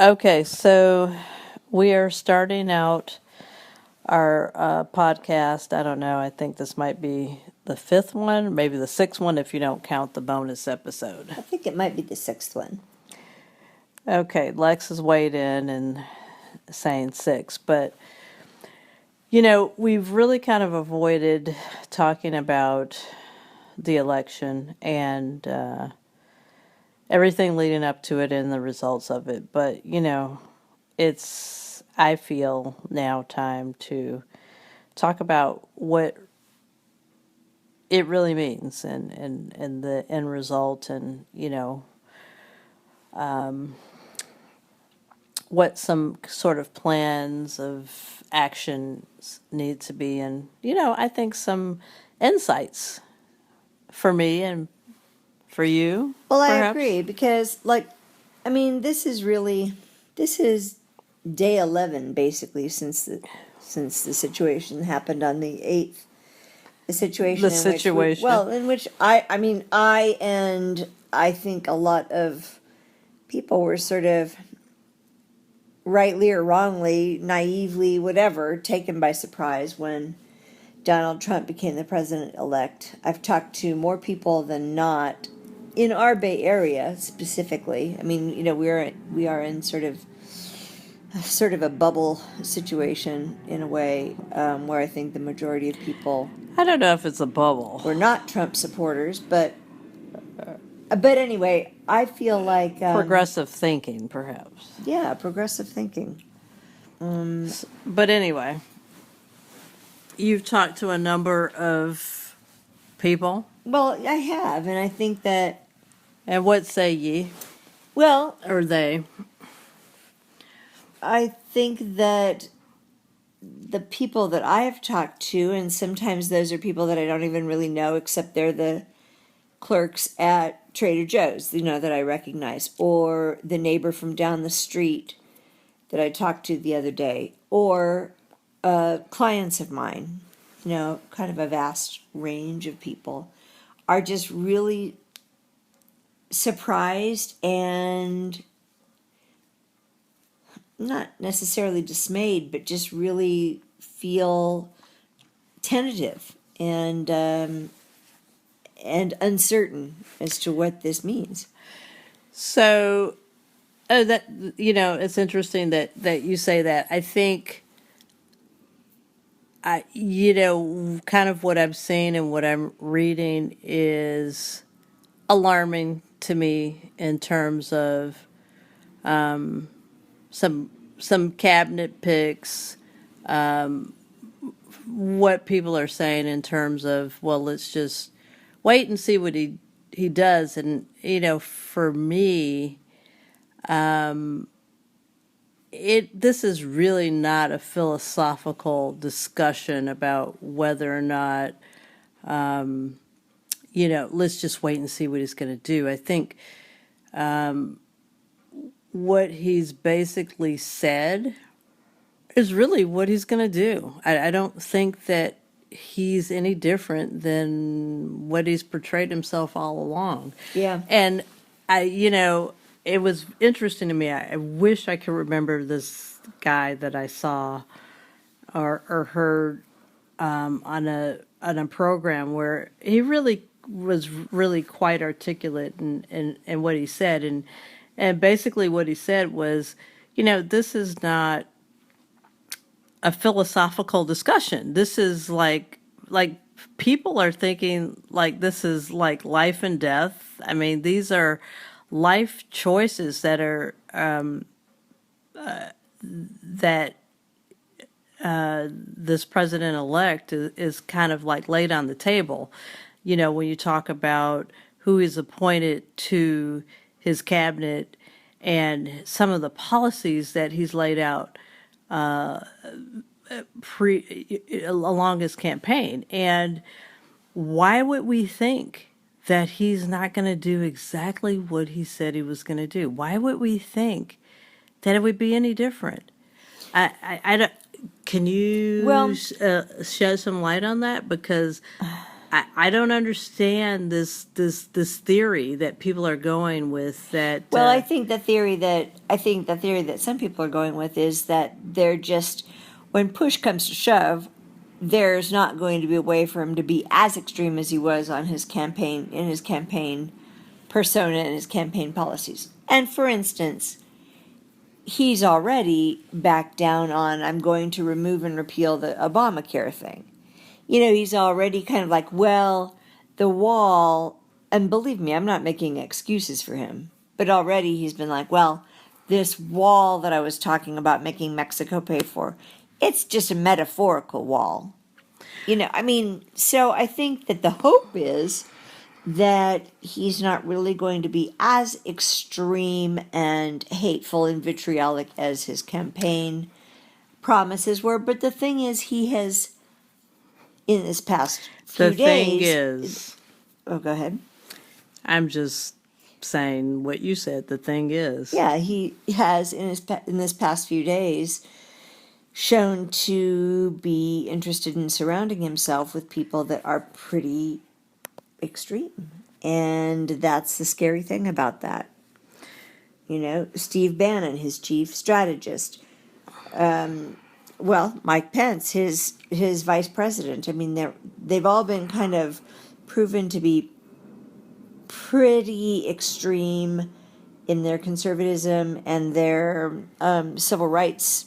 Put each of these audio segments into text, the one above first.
Okay, so we are starting out our podcast. I don't know. I think this might be the fifth one, maybe the sixth one if you don't count the bonus episode. I think it might be the sixth one. Okay, Lex has weighed in and saying six, but we've really kind of avoided talking about the election and everything leading up to it and the results of it. But, it's, I feel now, time to talk about what it really means and the end result and, what some sort of plans of actions need to be. And, I think some insights for me and for you. Well, I perhaps. agree because, this is day 11 basically since the situation happened on the 8th. The situation. In which I think a lot of people were sort of rightly or wrongly, naively, whatever, taken by surprise when Donald Trump became the president-elect. I've talked to more people than not in our Bay Area specifically. I mean, we are in sort of a bubble situation in a way, where I think the majority of people I don't know if it's a bubble. were not Trump supporters, but anyway, I feel like Progressive thinking, perhaps. yeah, progressive thinking. But anyway, you've talked to a number of people, Well, I have, and I think that, and what say ye, well, or they? I think that the people that I have talked to, and sometimes those are people that I don't even really know, except they're the clerks at Trader Joe's, that I recognize, or the neighbor from down the street that I talked to the other day, or clients of mine, kind of a vast range of people, are just really surprised and not necessarily dismayed, but just really feel tentative and uncertain as to what this means. So, that it's interesting that you say that. I think, kind of what I'm seeing and what I'm reading is alarming to me in terms of some cabinet picks, what people are saying in terms of, well, let's just wait and see what he does. And for me, this is really not a philosophical discussion about whether or not let's just wait and see what he's going to do. I think what he's basically said is really what he's going to do. I don't think that he's any different than what he's portrayed himself all along. Yeah. And it was interesting to me. I wish I could remember this guy that I saw or heard on a program where he really was really quite articulate in what he said, and basically what he said was, this is not a philosophical discussion. This is like people are thinking like this is like life and death. I mean, these are life choices that are that this president-elect is kind of like laid on the table. When you talk about who is appointed to his cabinet and some of the policies that he's laid out along his campaign. And why would we think that he's not going to do exactly what he said he was going to do? Why would we think that it would be any different? I don't. Can you shed some light on that? Because I don't understand this theory that people are going with that. Well, I think the theory that some people are going with is that they're just, when push comes to shove, there's not going to be a way for him to be as extreme as he was on his campaign, in his campaign persona and his campaign policies. And for instance, he's already backed down on, I'm going to remove and repeal the Obamacare thing. He's already kind of like, well, the wall, and believe me, I'm not making excuses for him, but already he's been like, well, this wall that I was talking about making Mexico pay for, it's just a metaphorical wall. So I think that the hope is that he's not really going to be as extreme and hateful and vitriolic as his campaign promises were. But the thing is, he has, in this past few the days. thing is, Oh, go ahead. I'm just saying what you said. The thing is, Yeah, he has in this past few days shown to be interested in surrounding himself with people that are pretty extreme. And that's the scary thing about that. Steve Bannon, his chief strategist. Mike Pence, his vice president. I mean, they've all been kind of proven to be pretty extreme in their conservatism and their civil rights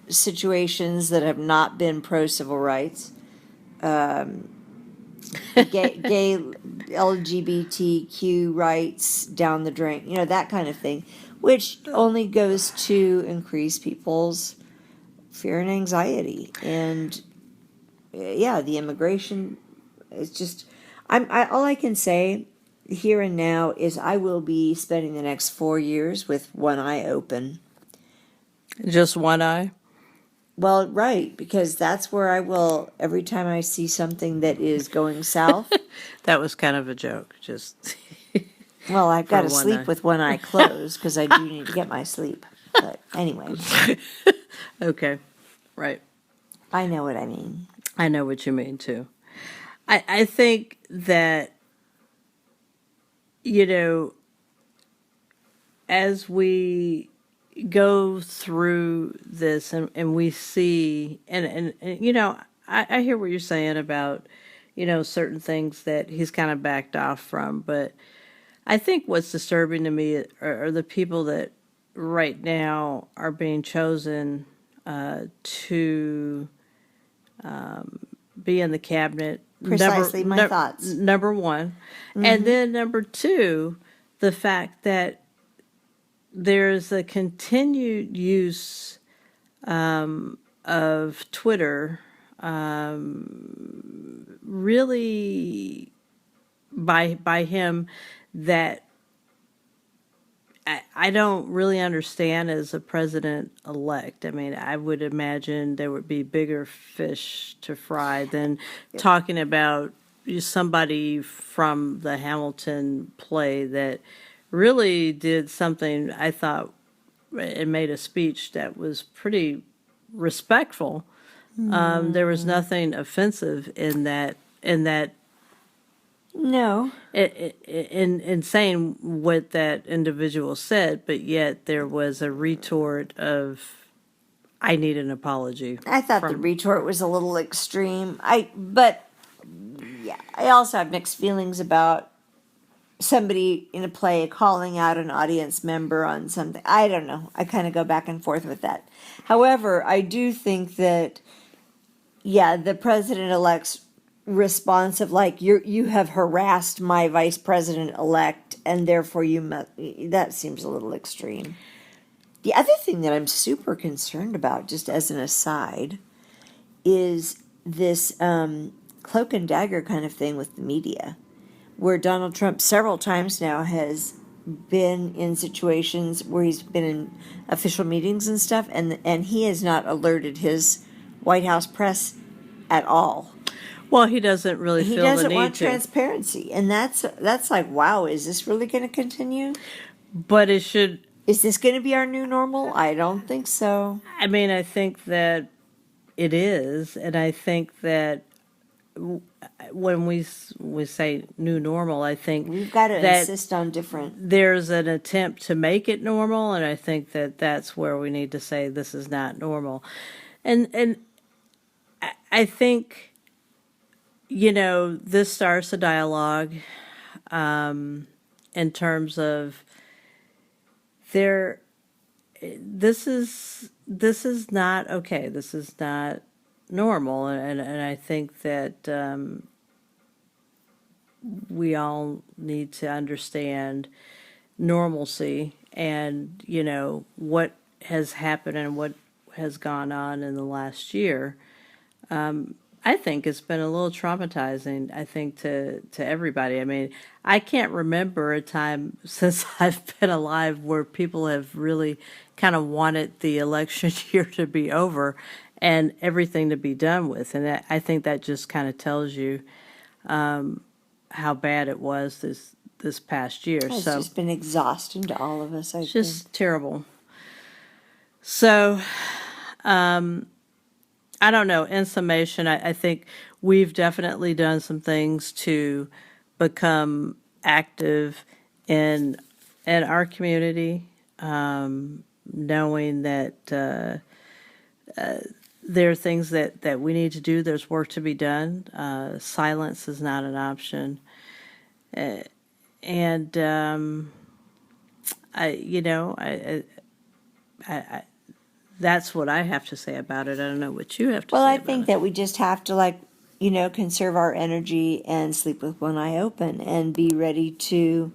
situations that have not been pro-civil rights. Gay LGBTQ rights down the drain, that kind of thing, which only goes to increase people's fear and anxiety. And the immigration is just, all I can say here and now is I will be spending the next 4 years with one eye open. just one eye. Well, right, because that's where I will, every time I see something that is going south. That was kind of a joke. Just Well, I've got to one sleep eye. with one eye closed because I do need to get my sleep. But anyway, okay, right. I know what I mean. I know what you mean too. I think that, as we go through this and we see, and I hear what you're saying about, certain things that he's kind of backed off from, but I think what's disturbing to me are the people that right now are being chosen to be in the cabinet. Precisely my thoughts. Number one. And then number two, the fact that there's a continued use of Twitter, really by him, that I don't really understand as a president-elect. I mean, I would imagine there would be bigger fish to fry than talking about somebody from the Hamilton play that really did something, I thought, and made a speech that was pretty respectful. There was nothing offensive in that No. in saying what that individual said, but yet there was a retort of, "I need an apology." I thought the retort was a little extreme. But I also have mixed feelings about somebody in a play calling out an audience member on something. I don't know. I kind of go back and forth with that. However, I do think that, the president-elect's response of like, you have harassed my vice president-elect and therefore that seems a little extreme. The other thing that I'm super concerned about, just as an aside, is this cloak and dagger kind of thing with the media, where Donald Trump several times now has been in situations where he's been in official meetings and stuff, and he has not alerted his White House press at all. Well, he doesn't really He feel the doesn't need want to. transparency, and that's like, wow, is this really going to continue? But it should. Is this going to be our new normal? I don't think so. I mean, I think that it is, and I think that when we say new normal, I think We've got to that insist on different. there's an attempt to make it normal, and I think that that's where we need to say this is not normal. And I think, this starts a dialogue in terms of there this is not okay. This is not normal, and I think that we all need to understand normalcy and what has happened and what has gone on in the last year. I think it's been a little traumatizing, I think, to everybody. I mean, I can't remember a time since I've been alive where people have really kind of wanted the election year to be over and everything to be done with. And I think that just kind of tells you how bad it was this past year. It's So just been exhausting to all of us, I it's think. just terrible. So I don't know. In summation, I think we've definitely done some things to become active in our community, knowing that there are things that we need to do. There's work to be done. Silence is not an option, and I that's what I have to say about it. I don't know what you have to Well, say I about think it. that we just have to conserve our energy and sleep with one eye open and be ready to.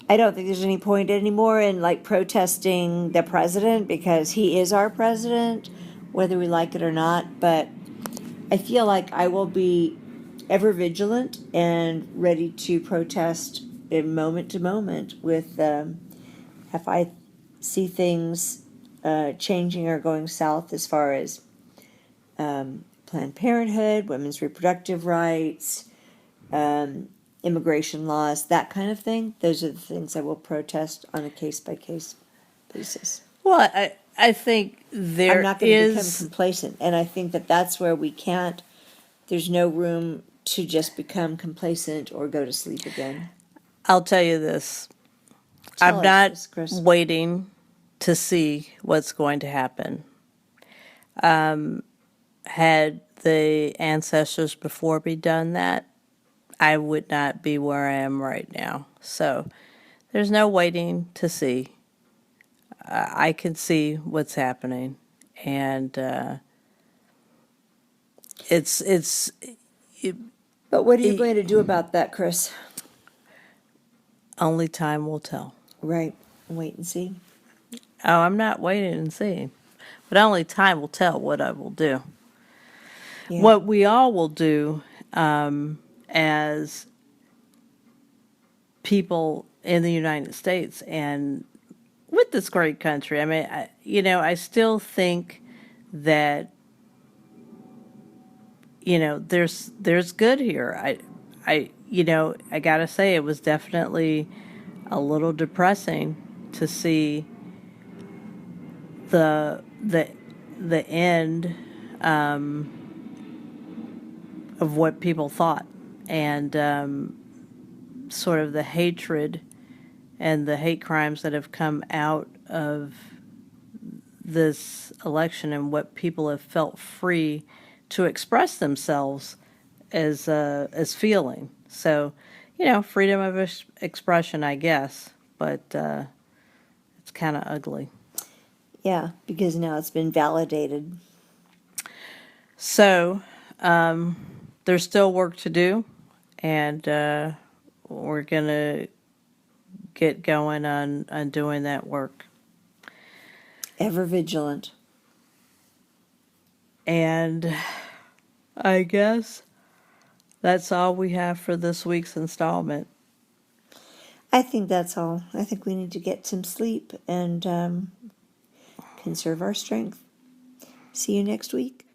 I don't think there's any point anymore in protesting the president because he is our president, whether we like it or not. But I feel like I will be ever vigilant and ready to protest in moment to moment with if I see things changing or going south as far as Planned Parenthood, women's reproductive rights, immigration laws, that kind of thing. Those are the things I will protest on a case by case basis. Well, I think I'm there not going to become is. complacent, and I think that that's where we can't. There's no room to just become complacent or go to sleep again. I'll tell you this. Tell I'm us not this, Chris. waiting to see what's going to happen. Had the ancestors before me done that, I would not be where I am right now. So there's no waiting to see. I can see what's happening, and it's But what are you going to do about that, Chris? only time will tell. Right. Wait and see. Oh, I'm not waiting and seeing, but only time will tell what I will do. Yeah. What we all will do as people in the United States and with this great country. I mean, I still think that there's good here. I gotta say it was definitely a little depressing to see the end of what people thought and sort of the hatred and the hate crimes that have come out of this election and what people have felt free to express themselves as feeling. So, freedom of expression, I guess, but it's kind of ugly. Yeah, because now it's been validated. So, there's still work to do, and we're gonna get going on doing that work. Ever vigilant. And I guess that's all we have for this week's installment. I think that's all. I think we need to get some sleep and conserve our strength. See you next week.